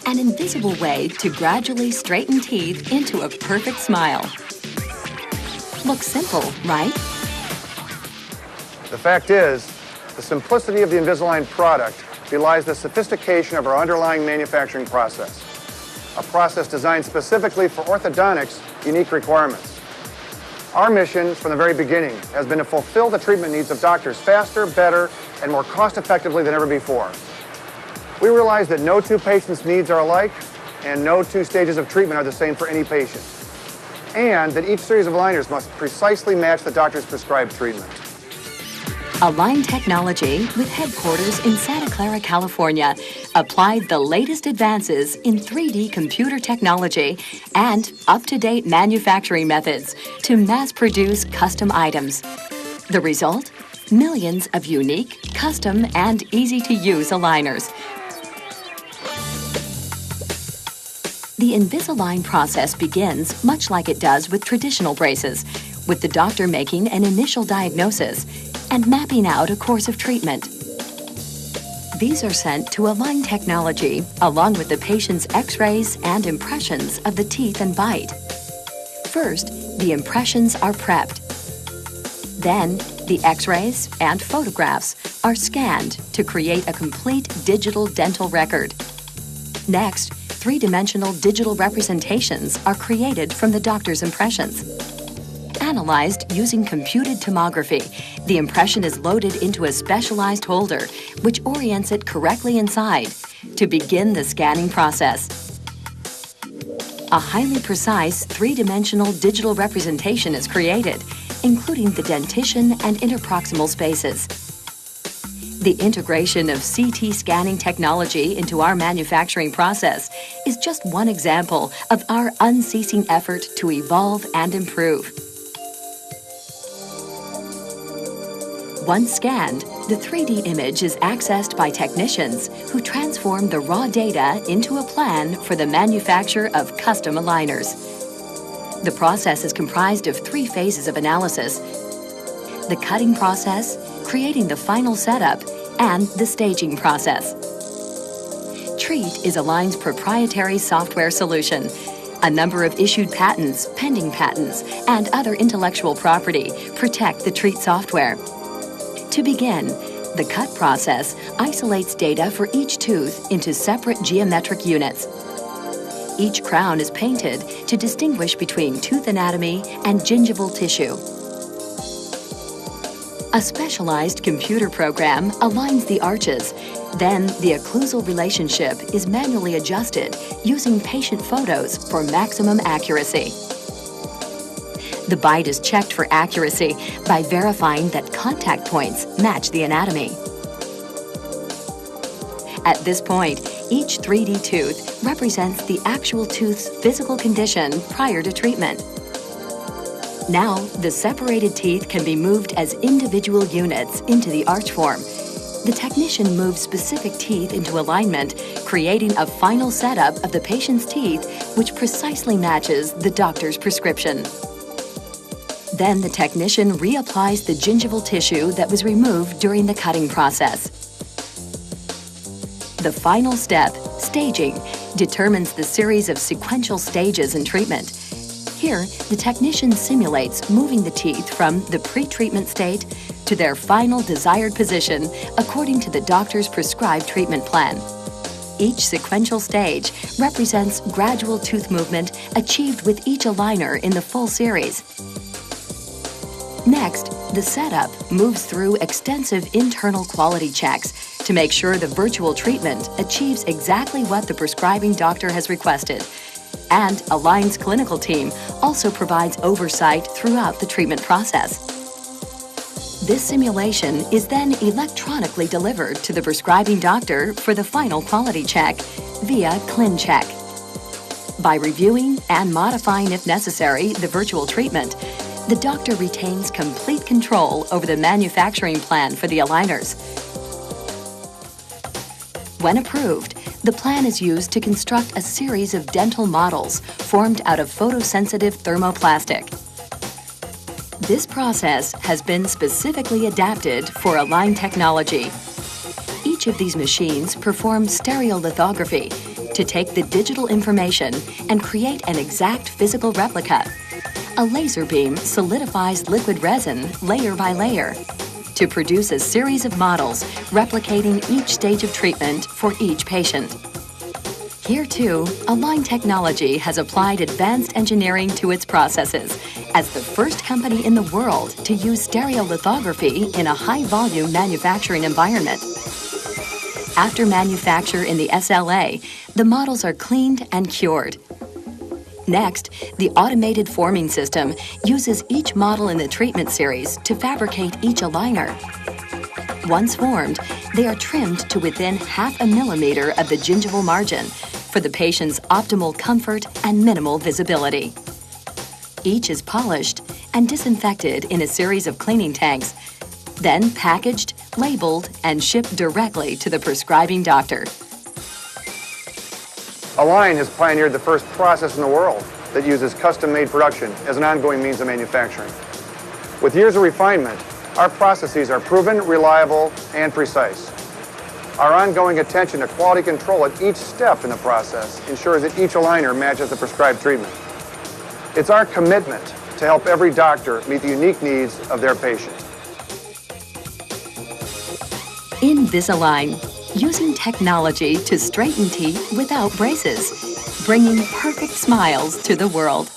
an invisible way to gradually straighten teeth into a perfect smile. Looks simple, right? The fact is, the simplicity of the Invisalign product belies the sophistication of our underlying manufacturing process, a process designed specifically for orthodontics' unique requirements. Our mission from the very beginning has been to fulfill the treatment needs of doctors faster, better, and more cost-effectively than ever before. We realize that no two patients' needs are alike, and no two stages of treatment are the same for any patient, and that each series of aligners must precisely match the doctor's prescribed treatment. Align Technology, with headquarters in Santa Clara, California, applied the latest advances in 3D computer technology and up-to-date manufacturing methods to mass-produce custom items. The result? Millions of unique, custom, and easy-to-use aligners. The Invisalign process begins much like it does with traditional braces, with the doctor making an initial diagnosis and mapping out a course of treatment. These are sent to Align Technology along with the patient's x-rays and impressions of the teeth and bite. First, the impressions are prepped. Then, the x-rays and photographs are scanned to create a complete digital dental record. Next, three-dimensional digital representations are created from the doctor's impressions. Analyzed using computed tomography, the impression is loaded into a specialized holder, which orients it correctly inside to begin the scanning process. A highly precise three-dimensional digital representation is created, including the dentition and interproximal spaces. The integration of CT scanning technology into our manufacturing process is just one example of our unceasing effort to evolve and improve. Once scanned, the 3D image is accessed by technicians who transform the raw data into a plan for the manufacture of custom aligners. The process is comprised of 3 phases of analysis: the cutting process, creating the final setup, and the staging process. Treat is Align's proprietary software solution. A number of issued patents, pending patents, and other intellectual property protect the Treat software. To begin, the cut process isolates data for each tooth into separate geometric units. Each crown is painted to distinguish between tooth anatomy and gingival tissue. A specialized computer program aligns the arches. Then the occlusal relationship is manually adjusted using patient photos for maximum accuracy. The bite is checked for accuracy by verifying that contact points match the anatomy. At this point, each 3D tooth represents the actual tooth's physical condition prior to treatment. Now, the separated teeth can be moved as individual units into the arch form. The technician moves specific teeth into alignment, creating a final setup of the patient's teeth which precisely matches the doctor's prescription. Then the technician reapplies the gingival tissue that was removed during the cutting process. The final step, staging, determines the series of sequential stages in treatment. Here, the technician simulates moving the teeth from the pre-treatment state to their final desired position according to the doctor's prescribed treatment plan. Each sequential stage represents gradual tooth movement achieved with each aligner in the full series. Next, the setup moves through extensive internal quality checks to make sure the virtual treatment achieves exactly what the prescribing doctor has requested. And Align's clinical team also provides oversight throughout the treatment process. This simulation is then electronically delivered to the prescribing doctor for the final quality check via ClinCheck. By reviewing and modifying, if necessary, the virtual treatment, the doctor retains complete control over the manufacturing plan for the aligners. When approved, the plan is used to construct a series of dental models formed out of photosensitive thermoplastic. This process has been specifically adapted for Align Technology. Each of these machines performs stereolithography, to take the digital information and create an exact physical replica. A laser beam solidifies liquid resin layer by layer to produce a series of models replicating each stage of treatment for each patient. Here too, Align Technology has applied advanced engineering to its processes as the first company in the world to use stereolithography in a high-volume manufacturing environment. After manufacture in the SLA, the models are cleaned and cured. Next, the automated forming system uses each model in the treatment series to fabricate each aligner. Once formed, they are trimmed to within 0.5 millimeter of the gingival margin for the patient's optimal comfort and minimal visibility. Each is polished and disinfected in a series of cleaning tanks, then packaged, labeled, and shipped directly to the prescribing doctor. Align has pioneered the first process in the world that uses custom-made production as an ongoing means of manufacturing. With years of refinement, our processes are proven, reliable, and precise. Our ongoing attention to quality control at each step in the process ensures that each aligner matches the prescribed treatment. It's our commitment to help every doctor meet the unique needs of their patient. Invisalign, using technology to straighten teeth without braces, bringing perfect smiles to the world.